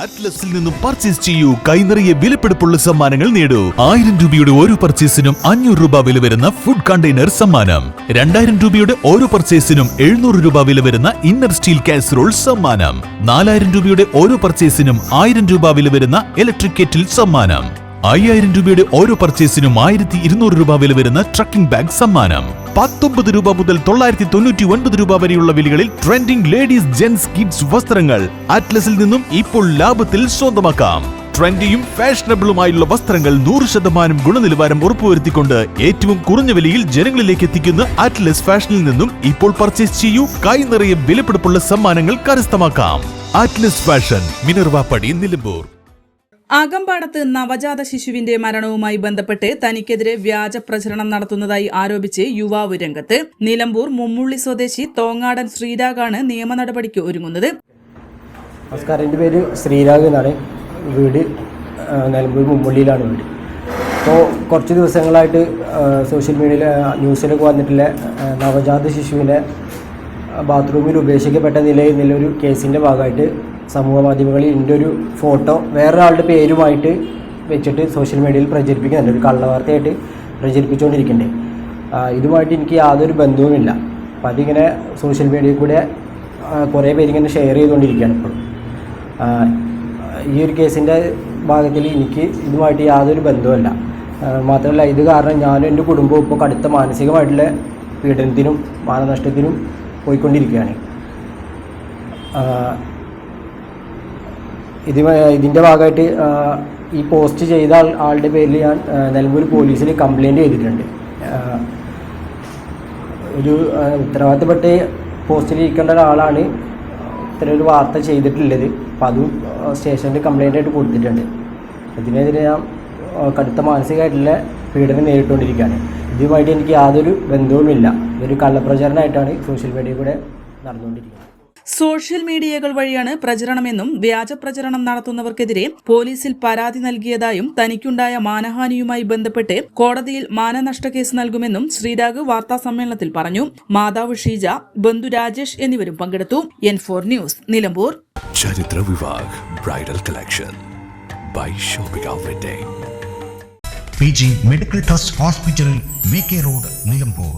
അറ്റ്ലസിൽ നിന്നും പർച്ചേസ് ചെയ്യൂ. കൈനിറയെ വിലപിടിപ്പുള്ള സമ്മാനങ്ങൾ നേടൂ. 1000 രൂപയുടെ ഓരോ പർച്ചേസിനും 500 രൂപ വില വരുന്ന ഫുഡ് കണ്ടെയ്നർ സമ്മാനം. 2000 രൂപയുടെ ഓരോ പർച്ചേസിനും 700 രൂപ വില വരുന്ന ഇന്നർ സ്റ്റീൽ കാസറോൾ സമ്മാനം. 4000 രൂപയുടെ ഓരോ പർച്ചേസിനും 1000 രൂപ വില വരുന്ന ഇലക്ട്രിക് കെറ്റിൽ സമ്മാനം. 5000 രൂപയുടെ ഓരോ പർച്ചേസിനും 1200 രൂപ വില വരുന്ന ട്രക്കിംഗ് ബാഗ് സമ്മാനം. 19 രൂപ മുതൽ 999 രൂപ വരെയുള്ള വിലകളിൽ ട്രെൻഡിംഗ് ലേഡീസ് ജെന്റ്സ് കിഡ്സ് വസ്ത്രങ്ങൾ അറ്റ്ലസിൽ നിന്നും ഇപ്പോൾ ലാഭത്തിൽ സ്വന്തമാക്കാം. ട്രെൻഡിയും ഫാഷനബിളുമായുള്ള വസ്ത്രങ്ങൾ 100% ഗുണനിലവാരം ഉറപ്പുവരുത്തിക്കൊണ്ട് ഏറ്റവും കുറഞ്ഞ വിലയിൽ ജനങ്ങളിലേക്ക് എത്തിക്കുന്ന അറ്റ്ലസ് ഫാഷനിൽ നിന്നും ഇപ്പോൾ പർച്ചേസ് ചെയ്യൂ. കൈ നിറയെ വിലപിടിപ്പുള്ള സമ്മാനങ്ങൾ കരസ്ഥമാക്കാം. അറ്റ്ലസ് ഫാഷൻ, മിനർവാപ്പടി, നിലമ്പൂർ. ആകമ്പാടത്ത് നവജാത ശിശുവിന്റെ മരണവുമായി ബന്ധപ്പെട്ട് തനിക്കെതിരെ വ്യാജ പ്രചരണം നടത്തുന്നതായി ആരോപിച്ച് യുവാവ് രംഗത്ത്. നിലമ്പൂർ മുമ്മുള്ളി സ്വദേശി തോങ്ങാടൻ ശ്രീരാഗാണ് നിയമ നടപടിക്ക് ഒരുങ്ങുന്നത്. നമസ്കാരം, എൻ്റെ പേര് ശ്രീരാഗ് എന്നാണ്. വീട് നിലമ്പൂർ മുമ്മുള്ളിയിലാണ് വീട്. അപ്പോൾ കുറച്ച് ദിവസങ്ങളായിട്ട് സോഷ്യൽ മീഡിയയിൽ ന്യൂസിലൊക്കെ വന്നിട്ടുള്ള നവജാത ശിശുവിനെ ബാത്റൂമിൽ ഉപേക്ഷിക്കപ്പെട്ട നിലയൊരു കേസിൻ്റെ ഭാഗമായിട്ട് സമൂഹ മാധ്യമങ്ങളിൽ എൻ്റെ ഒരു ഫോട്ടോ വേറൊരാളുടെ പേരുമായിട്ട് വെച്ചിട്ട് സോഷ്യൽ മീഡിയയിൽ പ്രചരിപ്പിക്കുന്നുണ്ട്. ഒരു കള്ളവാർത്തയായിട്ട് പ്രചരിപ്പിച്ചുകൊണ്ടിരിക്കുന്നുണ്ട്. ഇതുമായിട്ട് എനിക്ക് യാതൊരു ബന്ധവുമില്ല. അപ്പം അതിങ്ങനെ സോഷ്യൽ മീഡിയയിൽ കൂടെ കുറേ പേരിങ്ങനെ ഷെയർ ചെയ്തുകൊണ്ടിരിക്കുകയാണ് ഇപ്പോൾ. ഈ ഒരു കേസിൻ്റെ ഭാഗത്തിൽ എനിക്ക് ഇതുമായിട്ട് യാതൊരു ബന്ധവുമില്ല. മാത്രമല്ല, ഇത് കാരണം ഞാനും എൻ്റെ കുടുംബവും ഇപ്പോൾ കടുത്ത മാനസികമായിട്ടുള്ള പീഡനത്തിനും മാനനഷ്ടത്തിനും പോയിക്കൊണ്ടിരിക്കുകയാണ്. ഇതിൻ്റെ ഭാഗമായിട്ട് ഈ പോസ്റ്റ് ചെയ്ത ആളുടെ പേരിൽ ഞാൻ നിലമ്പൂർ പോലീസിൽ കംപ്ലയിൻ്റ് ചെയ്തിട്ടുണ്ട്. ഒരു ഉത്തരവാദിത്തപ്പെട്ട പോസ്റ്റിൽ ഇരിക്കേണ്ട ഒരാളാണ് ഇത്തരം ഒരു വാർത്ത ചെയ്തിട്ടുള്ളത്. അപ്പോൾ അതും സ്റ്റേഷനിൽ കംപ്ലയിൻ്റ് ആയിട്ട് കൊടുത്തിട്ടുണ്ട്. ഇതിനെതിരെ ഞാൻ കടുത്ത മാനസികമായിട്ടുള്ള പീഡനം നേരിട്ടുകൊണ്ടിരിക്കുകയാണ്. ഇതുമായിട്ട് എനിക്ക് യാതൊരു ബന്ധവുമില്ല. ഇതൊരു കള്ളപ്രചാരണമായിട്ടാണ് സോഷ്യൽ മീഡിയയിൽ കൂടെ നടന്നുകൊണ്ടിരിക്കുന്നത്. സോഷ്യൽ മീഡിയകൾ വഴിയാണ് പ്രചരണമെന്നും വ്യാജ പ്രചരണം നടത്തുന്നവർക്കെതിരെ പോലീസിൽ പരാതി നൽകിയതായും തനിക്കുണ്ടായ മാനഹാനിയുമായി ബന്ധപ്പെട്ട് കോടതിയിൽ മാനനഷ്ട കേസ് നൽകുമെന്നും ശ്രീരാഗ് വാർത്താ സമ്മേളനത്തിൽ പറഞ്ഞു. മാതാവ് ഷീജ, ബന്ധു രാജേഷ് എന്നിവരും പങ്കെടുത്തു. N4 news, Nilambur. ചരിത്ര Vivah bridal collection by shopping wedding. PG medical trust hospital, VK road, Nilambur.